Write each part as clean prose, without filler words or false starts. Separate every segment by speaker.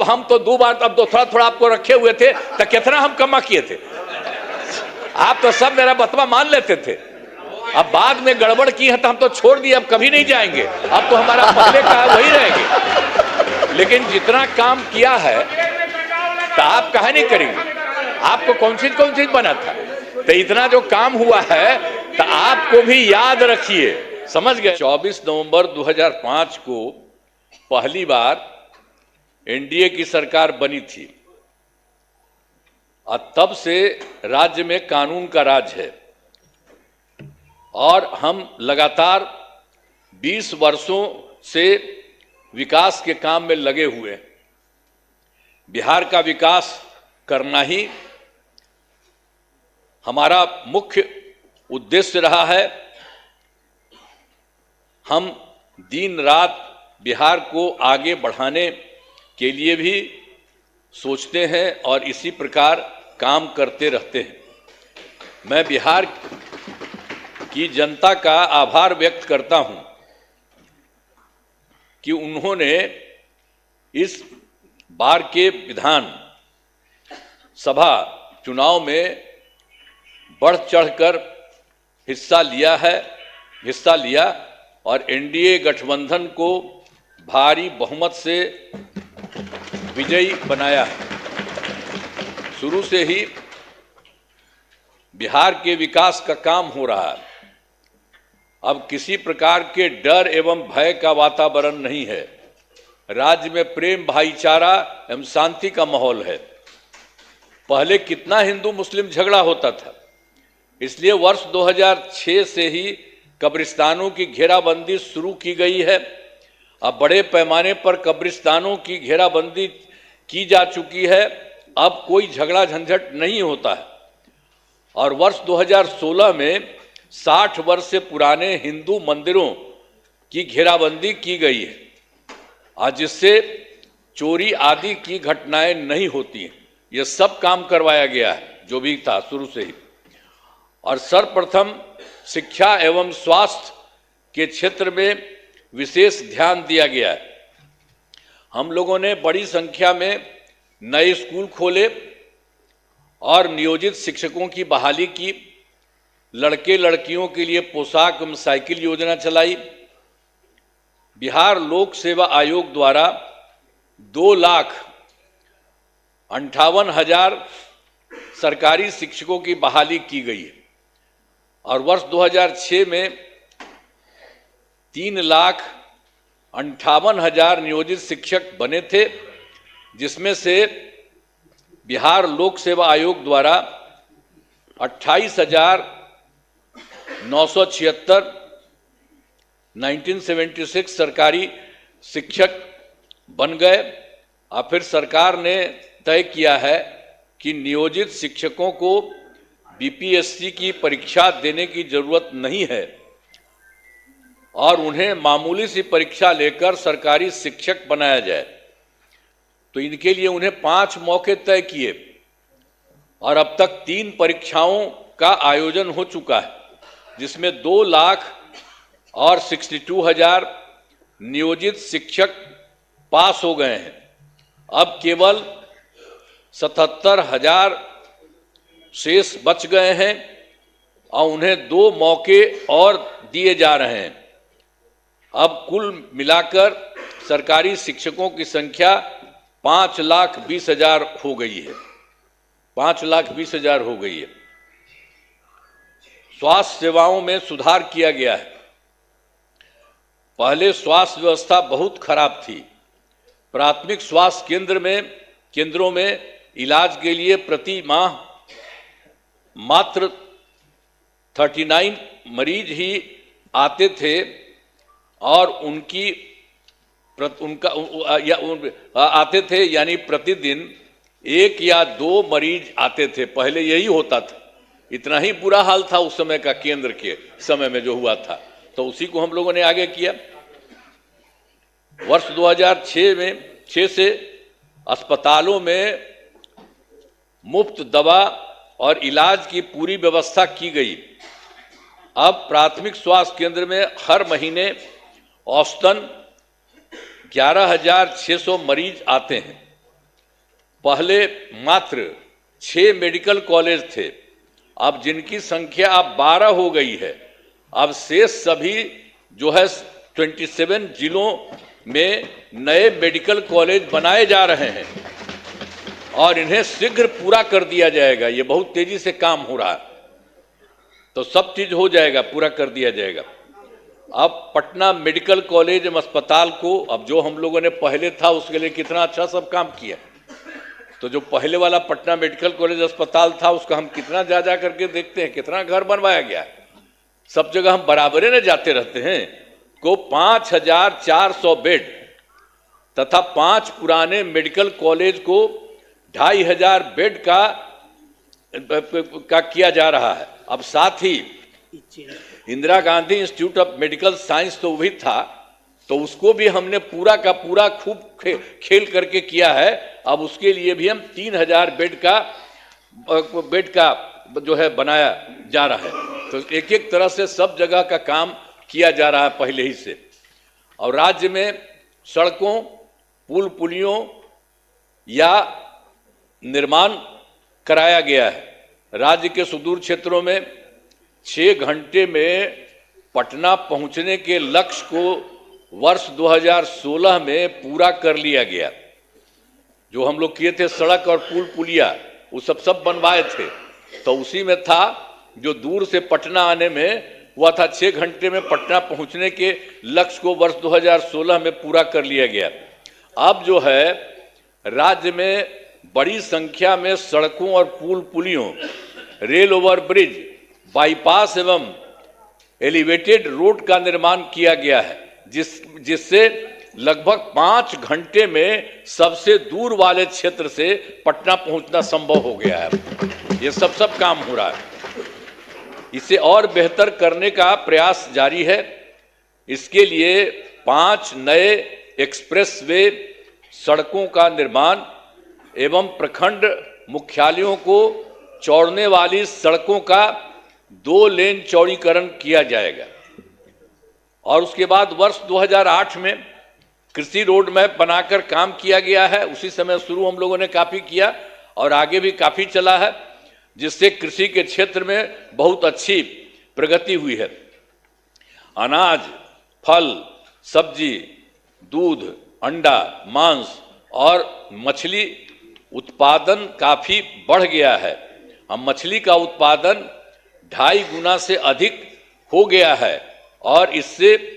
Speaker 1: हम तो 2 बार, अब तो थोड़ा थोड़ा आपको रखे हुए थे, तो कितना हम कमा किए थे? आप तो सब मेरा बतवा मान लेते थे। अब बाद में गड़बड़ की है तो हम तो छोड़ दिए, अब कभी नहीं जाएंगे, अब तो हमारा पहले का वही रहेंगे। लेकिन जितना काम किया है तो आप काहे नहीं करेंगे? आपको कौन चीज बना था? तो इतना जो काम हुआ है तो आपको भी याद रखिए, समझ गए? 24 नवंबर 2005 को पहली बार एनडीए की सरकार बनी थी और तब से राज्य में कानून का राज है और हम लगातार 20 वर्षों से विकास के काम में लगे हुए हैं। बिहार का विकास करना ही हमारा मुख्य उद्देश्य रहा है। हम दिन रात बिहार को आगे बढ़ाने के लिए भी सोचते हैं और इसी प्रकार काम करते रहते हैं। मैं बिहार की जनता का आभार व्यक्त करता हूं कि उन्होंने इस बार के विधान सभा चुनाव में बढ़ चढ़कर हिस्सा लिया और एनडीए गठबंधन को भारी बहुमत से विजयी बनाया। शुरू से ही बिहार के विकास का काम हो रहा है। अब किसी प्रकार के डर एवं भय का वातावरण नहीं है। राज्य में प्रेम, भाईचारा एवं शांति का माहौल है। पहले कितना हिंदू मुस्लिम झगड़ा होता था, इसलिए वर्ष 2006 से ही कब्रिस्तानों की घेराबंदी शुरू की गई है। अब बड़े पैमाने पर कब्रिस्तानों की घेराबंदी की जा चुकी है। अब कोई झगड़ा झंझट नहीं होता है और वर्ष 2016 में 60 वर्ष से पुराने हिंदू मंदिरों की घेराबंदी की गई है और जिससे चोरी आदि की घटनाएं नहीं होती हैं। यह सब काम करवाया गया है जो भी था शुरू से ही। और सर्वप्रथम शिक्षा एवं स्वास्थ्य के क्षेत्र में विशेष ध्यान दिया गया है। हम लोगों ने बड़ी संख्या में नए स्कूल खोले और नियोजित शिक्षकों की बहाली की। लड़के लड़कियों के लिए पोशाक एवं साइकिल योजना चलाई। बिहार लोक सेवा आयोग द्वारा 2,58,000 सरकारी शिक्षकों की बहाली की गई है और वर्ष 2006 में 3,58,000 नियोजित शिक्षक बने थे, जिसमें से बिहार लोक सेवा आयोग द्वारा 28,976 1976 सरकारी शिक्षक बन गए। और फिर सरकार ने तय किया है कि नियोजित शिक्षकों को बीपीएससी की परीक्षा देने की जरूरत नहीं है और उन्हें मामूली सी परीक्षा लेकर सरकारी शिक्षक बनाया जाए। तो इनके लिए उन्हें 5 मौके तय किए और अब तक 3 परीक्षाओं का आयोजन हो चुका है, जिसमें 2,62,000 नियोजित शिक्षक पास हो गए हैं। अब केवल 77,000 शेष बच गए हैं और उन्हें 2 मौके और दिए जा रहे हैं। अब कुल मिलाकर सरकारी शिक्षकों की संख्या 5,20,000 हो गई है। 5,20,000 हो गई है। स्वास्थ्य सेवाओं में सुधार किया गया है। पहले स्वास्थ्य व्यवस्था बहुत खराब थी। प्राथमिक स्वास्थ्य केंद्रों में इलाज के लिए प्रति माह मात्र 39 मरीज ही आते थे और आते थे यानी प्रतिदिन 1 या 2 मरीज आते थे। पहले यही होता था। इतना ही बुरा हाल था उस समय का, केंद्र के समय में जो हुआ था। तो उसी को हम लोगों ने आगे किया। वर्ष 2006 से अस्पतालों में मुफ्त दवा और इलाज की पूरी व्यवस्था की गई। अब प्राथमिक स्वास्थ्य केंद्र में हर महीने औसतन 11,600 मरीज आते हैं पहले मात्र 6 मेडिकल कॉलेज थे, अब जिनकी संख्या अब 12 हो गई है। अब शेष सभी जो है 27 जिलों में नए मेडिकल कॉलेज बनाए जा रहे हैं और इन्हें शीघ्र पूरा कर दिया जाएगा। ये बहुत तेजी से काम हो रहा है, तो सब चीज हो जाएगा, पूरा कर दिया जाएगा। अब पटना मेडिकल कॉलेज एवं अस्पताल को, अब जो हम लोगों ने पहले था उसके लिए कितना अच्छा सब काम किया, तो जो पहले वाला पटना मेडिकल कॉलेज अस्पताल था उसका हम कितना जा जा करके देखते हैं, कितना घर बनवाया गया है। सब जगह हम बराबरे न जाते रहते हैं। को 5400 बेड तथा 5 पुराने मेडिकल कॉलेज को 2500 बेड का किया जा रहा है। अब साथ ही Indira Gandhi institute of medical science तो भी था, तो उसको भी हमने पूरा का पूरा खूब खेल करके किया है। अब उसके लिए भी हम 3000 बेड का जो है बनाया जा रहा है। तो एक एक तरह से सब जगह का काम किया जा रहा है पहले ही से। और राज्य में सड़कों, पुल पुलियों या निर्माण कराया गया है। राज्य के सुदूर क्षेत्रों में 6 घंटे में पटना पहुंचने के लक्ष्य को वर्ष 2016 में पूरा कर लिया गया। जो हम लोग किए थे सड़क और पुल पुलिया, वो सब बनवाए थे, तो उसी में था जो दूर से पटना आने में हुआ था 6 घंटे में पटना पहुंचने के लक्ष्य को वर्ष 2016 में पूरा कर लिया गया। अब जो है राज्य में बड़ी संख्या में सड़कों और पुल पुलियों, रेल ओवर ब्रिज, बाईपास एवं एलिवेटेड रोड का निर्माण किया गया है, जिससे लगभग 5 घंटे में सबसे दूर वाले क्षेत्र से पटना पहुंचना संभव हो गया है। ये सब काम हो रहा है। इसे और बेहतर करने का प्रयास जारी है। इसके लिए 5 नए एक्सप्रेस वे सड़कों का निर्माण एवं प्रखंड मुख्यालयों को जोड़ने वाली सड़कों का 2 लेन चौड़ीकरण किया जाएगा। और उसके बाद वर्ष 2008 में कृषि रोड मैप बनाकर काम किया गया है। उसी समय शुरू हम लोगों ने काफ़ी किया और आगे भी काफ़ी चला है, जिससे कृषि के क्षेत्र में बहुत अच्छी प्रगति हुई है। अनाज, फल, सब्जी, दूध, अंडा, मांस और मछली उत्पादन काफ़ी बढ़ गया है। अब मछली का उत्पादन 2.5 गुना से अधिक हो गया है और इससे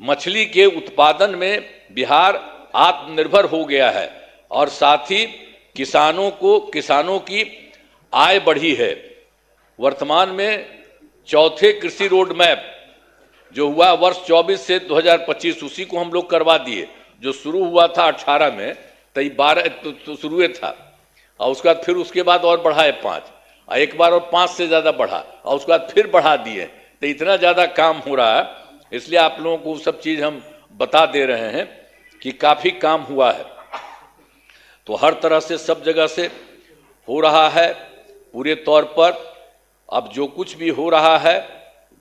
Speaker 1: मछली के उत्पादन में बिहार आत्मनिर्भर हो गया है और साथ ही किसानों की आय बढ़ी है। वर्तमान में चौथे कृषि रोड मैप जो हुआ वर्ष 24 से 2025, उसी को हम लोग करवा दिए। जो शुरू हुआ था 18 में, तो 12 तो शुरू था और उसके बाद और बढ़ाए 5, और एक बार और 5 से ज़्यादा बढ़ा और उसके बाद फिर बढ़ा दिए। तो इतना ज़्यादा काम हो रहा है, इसलिए आप लोगों को सब चीज़ हम बता दे रहे हैं कि काफ़ी काम हुआ है। तो हर तरह से सब जगह से हो रहा है पूरे तौर पर। अब जो कुछ भी हो रहा है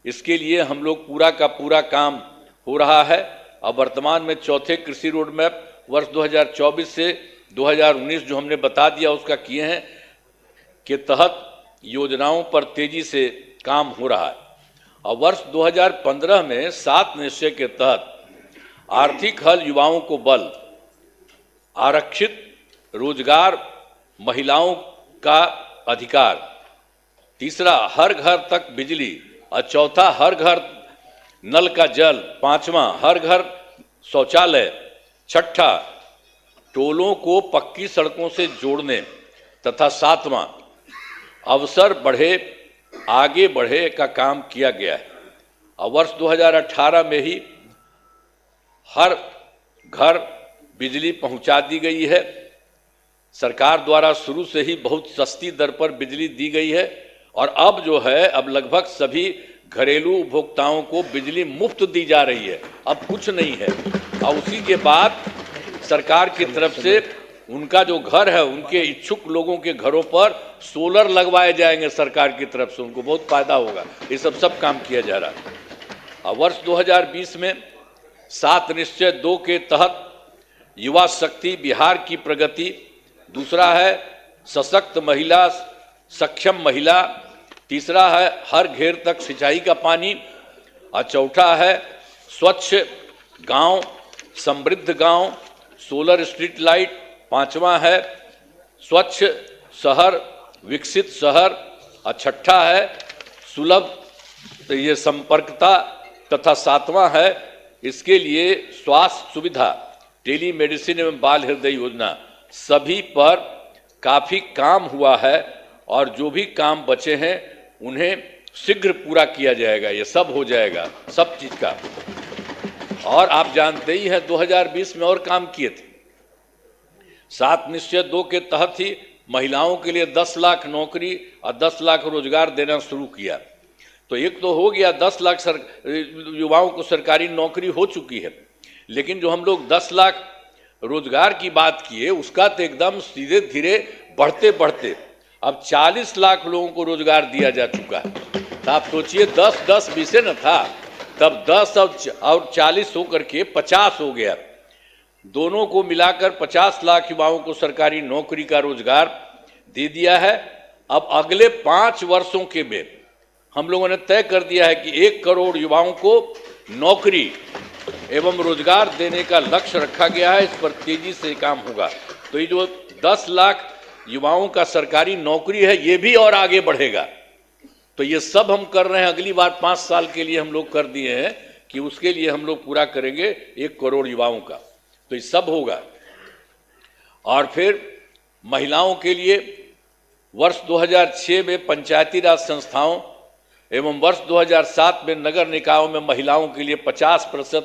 Speaker 1: इसके लिए हम लोग पूरा का पूरा काम हो रहा है। अब वर्तमान में चौथे कृषि रोड मैप वर्ष 2024 से 2019 जो हमने बता दिया उसका किए हैं के तहत योजनाओं पर तेजी से काम हो रहा है। और वर्ष 2015 में 7 निश्चय के तहत आर्थिक हल, युवाओं को बल, आरक्षित रोजगार, महिलाओं का अधिकार, तीसरा हर घर तक बिजली, और चौथा हर घर नल का जल, पांचवा हर घर शौचालय, छठा टोलों को पक्की सड़कों से जोड़ने तथा सातवां अवसर बढ़े आगे बढ़े का काम किया गया है। और वर्ष 2018 में ही हर घर बिजली पहुंचा दी गई है। सरकार द्वारा शुरू से ही बहुत सस्ती दर पर बिजली दी गई है और अब जो है अब लगभग सभी घरेलू उपभोक्ताओं को बिजली मुफ्त दी जा रही है। अब कुछ नहीं है। और उसी के बाद सरकार की तरफ से उनका जो घर है उनके इच्छुक लोगों के घरों पर सोलर लगवाए जाएंगे सरकार की तरफ से, उनको बहुत फायदा होगा। ये सब काम किया जा रहा है। और वर्ष 2020 में 7 निश्चय 2 के तहत युवा शक्ति, बिहार की प्रगति, दूसरा है सशक्त महिला, सक्षम महिला, तीसरा है हर घेर तक सिंचाई का पानी, और चौथा है स्वच्छ गांव, समृद्ध गांव, सोलर स्ट्रीट लाइट, पांचवा है स्वच्छ शहर, विकसित शहर, और छठा है सुलभ ये संपर्कता, तथा सातवां है इसके लिए स्वास्थ्य सुविधा, टेली मेडिसिन एवं बाल हृदय योजना। सभी पर काफ़ी काम हुआ है और जो भी काम बचे हैं उन्हें शीघ्र पूरा किया जाएगा। ये सब हो जाएगा, सब चीज़ का। और आप जानते ही हैं 2020 में और काम किए थे। 7 निश्चय 2 के तहत ही महिलाओं के लिए 10 लाख नौकरी और 10 लाख रोजगार देना शुरू किया। तो एक तो हो गया, 10 लाख युवाओं को सरकारी नौकरी हो चुकी है, लेकिन जो हम लोग 10 लाख रोजगार की बात किए उसका तो एकदम सीधे धीरे बढ़ते बढ़ते अब 40 लाख लोगों को रोजगार दिया जा चुका है। तो आप सोचिए 10-10 विषय न था, तब 10 और 40 होकर के 50 हो गया। दोनों को मिलाकर 50 लाख युवाओं को सरकारी नौकरी का रोजगार दे दिया है। अब अगले 5 वर्षों के में हम लोगों ने तय कर दिया है कि 1 करोड़ युवाओं को नौकरी एवं रोजगार देने का लक्ष्य रखा गया है। इस पर तेजी से काम होगा। तो ये जो 10 लाख युवाओं का सरकारी नौकरी है ये भी और आगे बढ़ेगा। तो ये सब हम कर रहे हैं। अगली बार 5 साल के लिए हम लोग कर दिए हैं कि उसके लिए हम लोग पूरा करेंगे 1 करोड़ युवाओं का। तो ये सब होगा। और फिर महिलाओं के लिए वर्ष 2006 में पंचायती राज संस्थाओं एवं वर्ष 2007 में नगर निकायों में महिलाओं के लिए 50%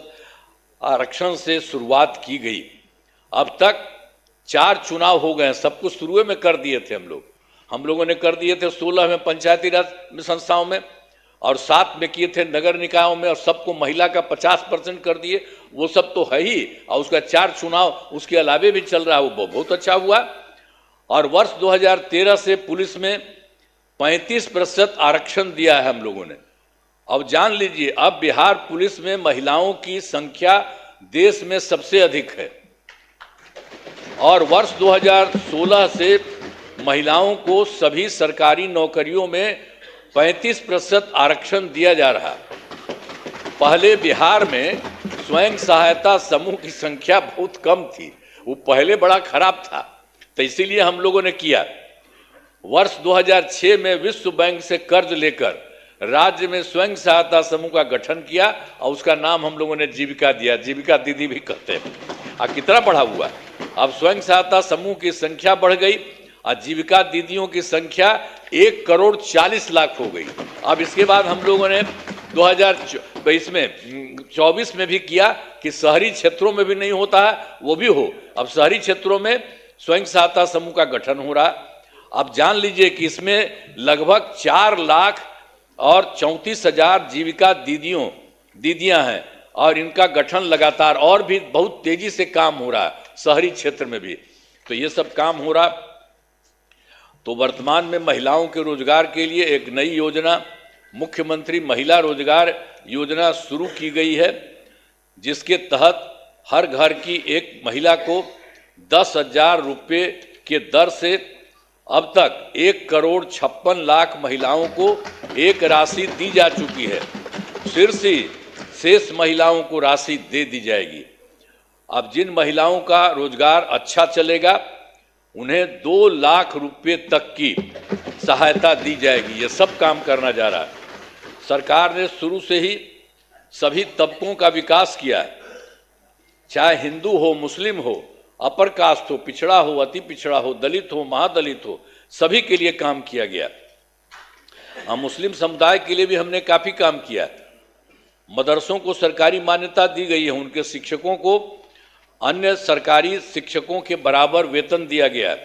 Speaker 1: आरक्षण से शुरुआत की गई। अब तक 4 चुनाव हो गए हैं। सब कुछ शुरू में कर दिए थे हम लोगों ने कर दिए थे 16 में पंचायती राज संस्थाओं में और 7 में किए थे नगर निकायों में, और सबको महिला का 50% कर दिए। वो सब तो है ही, और उसका 4 चुनाव उसके अलावे भी चल रहा है, वो बहुत अच्छा हुआ। और वर्ष 2013 से पुलिस में 35% आरक्षण दिया है हम लोगों ने। अब जान लीजिए, अब बिहार पुलिस में महिलाओं की संख्या देश में सबसे अधिक है। और वर्ष 2016 से महिलाओं को सभी सरकारी नौकरियों में 35% आरक्षण दिया जा रहा। पहले बिहार में स्वयं सहायता समूह की संख्या बहुत कम थी, वो पहले बड़ा खराब था, तो इसीलिए हम लोगों ने किया। वर्ष 2006 में विश्व बैंक से कर्ज लेकर राज्य में स्वयं सहायता समूह का गठन किया और उसका नाम हम लोगों ने जीविका दिया। जीविका दीदी भी कहते हैं। और कितना बढ़ा हुआ, अब स्वयं सहायता समूह की संख्या बढ़ गई और जीविका दीदियों की संख्या 1 करोड़ 40 लाख हो गई। अब इसके बाद हम लोगों ने 2024 में भी किया कि शहरी क्षेत्रों में भी नहीं होता है वो भी हो। अब शहरी क्षेत्रों में स्वयं सहायता समूह का गठन हो रहा। अब जान लीजिए कि इसमें लगभग 4 लाख और 34,000 जीविका दीदियां हैं और इनका गठन लगातार और भी बहुत तेजी से काम हो रहा है शहरी क्षेत्र में भी। तो ये सब काम हो रहा। तो वर्तमान में महिलाओं के रोजगार के लिए एक नई योजना मुख्यमंत्री महिला रोजगार योजना शुरू की गई है, जिसके तहत हर घर की एक महिला को 10,000 रुपये के दर से अब तक 1 करोड़ 56 लाख महिलाओं को एक राशि दी जा चुकी है। फिर से शेष महिलाओं को राशि दे दी जाएगी। अब जिन महिलाओं का रोजगार अच्छा चलेगा उन्हें 2 लाख रुपये तक की सहायता दी जाएगी। ये सब काम करना जा रहा है। सरकार ने शुरू से ही सभी तबकों का विकास किया है, चाहे हिंदू हो, मुस्लिम हो, अपर कास्ट हो, पिछड़ा हो, अति पिछड़ा हो, दलित हो, महादलित हो, सभी के लिए काम किया गया। मुस्लिम समुदाय के लिए भी हमने काफ़ी काम किया। मदरसों को सरकारी मान्यता दी गई है, उनके शिक्षकों को अन्य सरकारी शिक्षकों के बराबर वेतन दिया गया।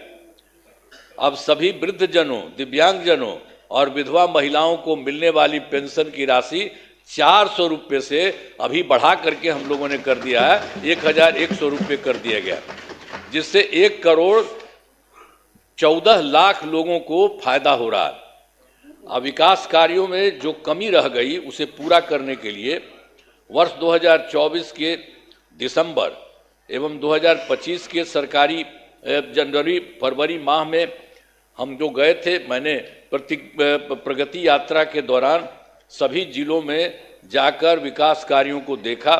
Speaker 1: अब सभी वृद्धजनों, दिव्यांगजनों और विधवा महिलाओं को मिलने वाली पेंशन की राशि 400 रुपये से अभी बढ़ा करके हम लोगों ने कर दिया है 1,100 रुपये कर दिया गया, जिससे 1 करोड़ 14 लाख लोगों को फायदा हो रहा है। अब विकास कार्यों में जो कमी रह गई उसे पूरा करने के लिए वर्ष 2024 के दिसंबर एवं 2025 के सरकारी जनवरी फरवरी माह में हम जो गए थे, मैंने प्रगति यात्रा के दौरान सभी जिलों में जाकर विकास कार्यों को देखा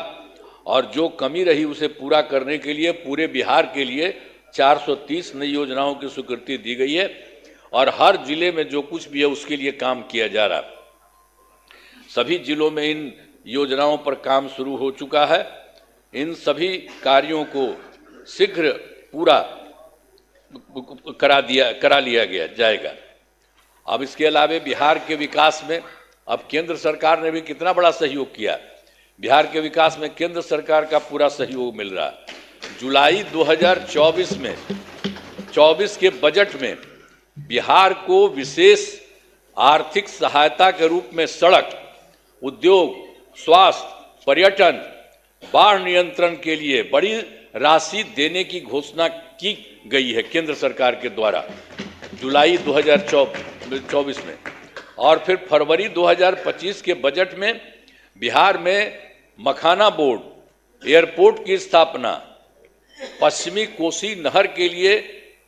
Speaker 1: और जो कमी रही उसे पूरा करने के लिए पूरे बिहार के लिए 430 नई योजनाओं की स्वीकृति दी गई है और हर जिले में जो कुछ भी है उसके लिए काम किया जा रहा है। सभी जिलों में इन योजनाओं पर काम शुरू हो चुका है। इन सभी कार्यों को शीघ्र पूरा करा लिया जाएगा। अब इसके अलावा बिहार के विकास में अब केंद्र सरकार ने भी कितना बड़ा सहयोग किया। बिहार के विकास में केंद्र सरकार का पूरा सहयोग मिल रहा है। जुलाई 2024 में 24 के बजट में बिहार को विशेष आर्थिक सहायता के रूप में सड़क, उद्योग, स्वास्थ्य, पर्यटन, बाढ़ नियंत्रण के लिए बड़ी राशि देने की घोषणा की गई है केंद्र सरकार के द्वारा जुलाई 2024 में। और फिर फरवरी 2025 के बजट में बिहार में मखाना बोर्ड, एयरपोर्ट की स्थापना, पश्चिमी कोसी नहर के लिए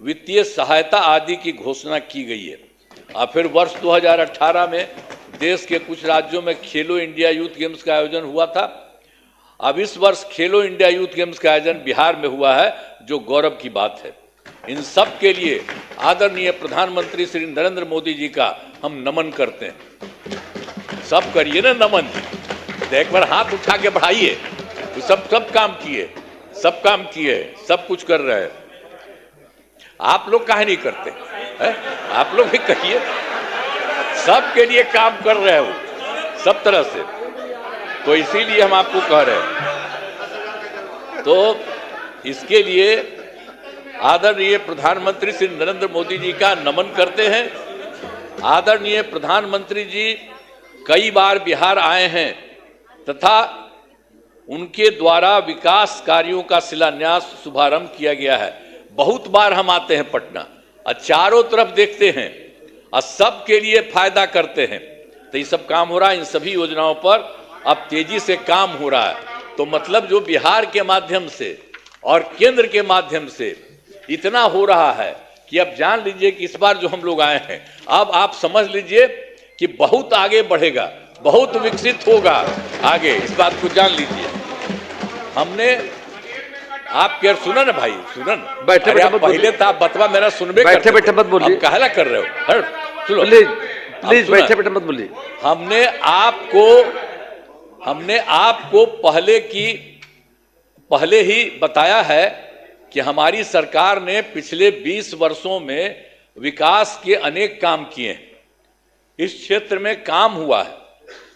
Speaker 1: वित्तीय सहायता आदि की घोषणा की गई है। और फिर वर्ष 2018 में देश के कुछ राज्यों में खेलो इंडिया यूथ गेम्स का आयोजन हुआ था। अब इस वर्ष खेलो इंडिया यूथ गेम्स का आयोजन बिहार में हुआ है, जो गौरव की बात है। इन सब के लिए आदरणीय प्रधानमंत्री श्री नरेंद्र मोदी जी का हम नमन करते हैं। सब करिए ना नमन, एक बार हाथ उठा के बढ़ाइए। तो सब काम किए, सब काम किए, सब कुछ कर रहे हैं। आप लोग काहे नहीं करते है? आप लोग भी कहिए। सबके लिए काम कर रहे हो सब तरह से, तो इसीलिए हम आपको कह रहे हैं। तो इसके लिए आदरणीय प्रधानमंत्री श्री नरेंद्र मोदी जी का नमन करते हैं। आदरणीय प्रधानमंत्री जी कई बार बिहार आए हैं तथा उनके द्वारा विकास कार्यों का शिलान्यास शुभारंभ किया गया है। बहुत बार हम आते हैं पटना और चारों तरफ देखते हैं और सबके लिए फायदा करते हैं। तो ये सब काम हो रहा है। इन सभी योजनाओं पर अब तेजी से काम हो रहा है। तो मतलब जो बिहार के माध्यम से और केंद्र के माध्यम से इतना हो रहा है कि अब जान लीजिए कि इस बार जो हम लोग आए हैं, अब आप समझ लीजिए कि बहुत आगे बढ़ेगा, बहुत विकसित होगा आगे। इस बात को जान लीजिए। हमने आप क्या सुना ना भाई, सुना ना, बैठे बैठे पहले तो आप बतवा मेरा सुनबे, बैठे बैठे मत बोलिए, कहला कर रहे हो, सुनो प्लीज बैठे बैठे मत बोलिए। हमने आपको पहले ही बताया है कि हमारी सरकार ने पिछले 20 वर्षों में विकास के अनेक काम किए हैं। इस क्षेत्र में काम हुआ है,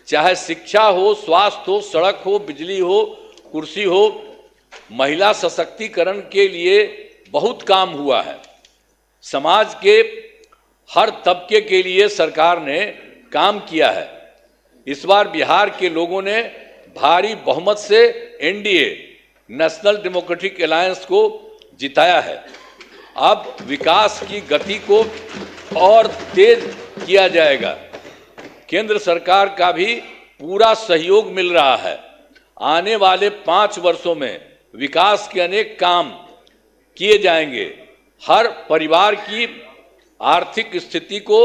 Speaker 1: चाहे शिक्षा हो, स्वास्थ्य हो, सड़क हो, बिजली हो, कुर्सी हो, महिला सशक्तिकरण के लिए बहुत काम हुआ है। समाज के हर तबके के लिए सरकार ने काम किया है। इस बार बिहार के लोगों ने भारी बहुमत से एनडीए, नेशनल डेमोक्रेटिक अलायंस को जिताया है। अब विकास की गति को और तेज किया जाएगा। केंद्र सरकार का भी पूरा सहयोग मिल रहा है। आने वाले 5 वर्षों में विकास के अनेक काम किए जाएंगे। हर परिवार की आर्थिक स्थिति को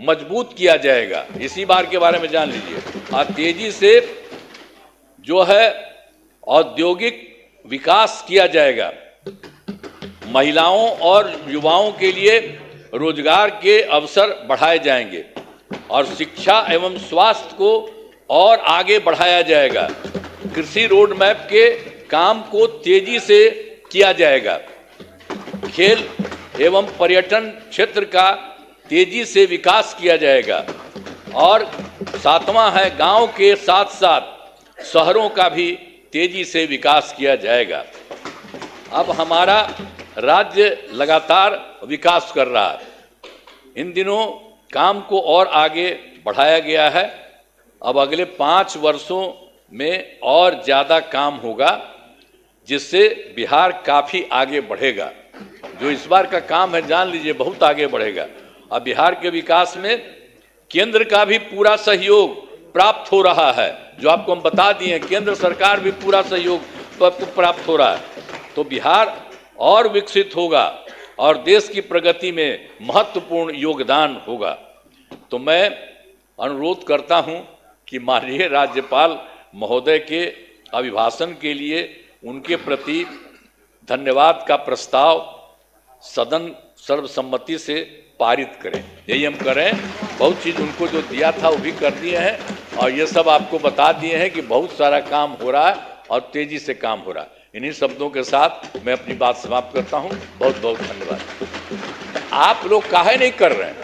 Speaker 1: मजबूत किया जाएगा। इसी बार के बारे में जान लीजिए। और तेजी से जो है औद्योगिक विकास किया जाएगा। महिलाओं और युवाओं के लिए रोजगार के अवसर बढ़ाए जाएंगे और शिक्षा एवं स्वास्थ्य को और आगे बढ़ाया जाएगा। कृषि रोड मैप के काम को तेजी से किया जाएगा। खेल एवं पर्यटन क्षेत्र का तेजी से विकास किया जाएगा। और 7वां है, गांव के साथ साथ शहरों का भी तेजी से विकास किया जाएगा। अब हमारा राज्य लगातार विकास कर रहा है। इन दिनों काम को और आगे बढ़ाया गया है। अब अगले 5 वर्षों में और ज़्यादा काम होगा, जिससे बिहार काफ़ी आगे बढ़ेगा। जो इस बार का काम है, जान लीजिए बहुत आगे बढ़ेगा। अब बिहार के विकास में केंद्र का भी पूरा सहयोग प्राप्त हो रहा है। जो आपको हम बता दिए, केंद्र सरकार भी पूरा सहयोग प्राप्त हो रहा है। तो बिहार और विकसित होगा और देश की प्रगति में महत्वपूर्ण योगदान होगा। तो मैं अनुरोध करता हूं कि माननीय राज्यपाल महोदय के अभिभाषण के लिए उनके प्रति धन्यवाद का प्रस्ताव सदन सर्वसम्मति से पारित करें। यही हम करें। बहुत चीज़ उनको जो दिया था वो भी कर दिए हैं और ये सब आपको बता दिए हैं कि बहुत सारा काम हो रहा है और तेजी से काम हो रहा है। इन्हीं शब्दों के साथ मैं अपनी बात समाप्त करता हूं। बहुत बहुत धन्यवाद। आप लोग काहे नहीं कर रहे हैं?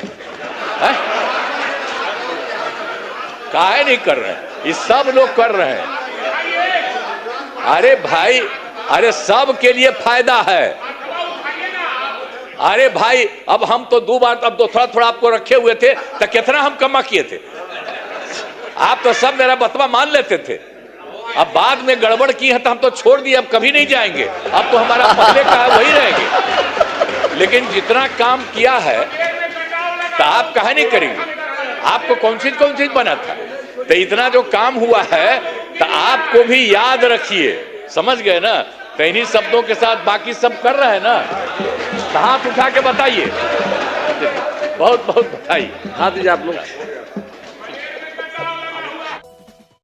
Speaker 1: काहे नहीं कर रहे हैं? ये सब लोग कर रहे हैं। अरे भाई, अरे सब के लिए फायदा है। अरे भाई, अब हम तो 2 बार, अब तो थोड़ा थोड़ा आपको रखे हुए थे तो कितना हम कमा किए थे। आप तो सब मेरा बतवा मान लेते थे। अब बाद में गड़बड़ की है तो हम तो छोड़ दिए, अब कभी नहीं जाएंगे। अब तो हमारा पहले का है वही रहेंगे। लेकिन जितना काम किया है तो आप काहे नहीं करेंगे? आपको कौन चीज बना था? तो इतना जो काम हुआ है तो आपको भी याद रखिए। समझ गए ना? तो इन्हीं शब्दों के साथ बाकी सब कर रहे हैं ना, हाथ उठा के बताइए। बहुत बहुत बधाई।
Speaker 2: हाथ दीजिए आप लोग।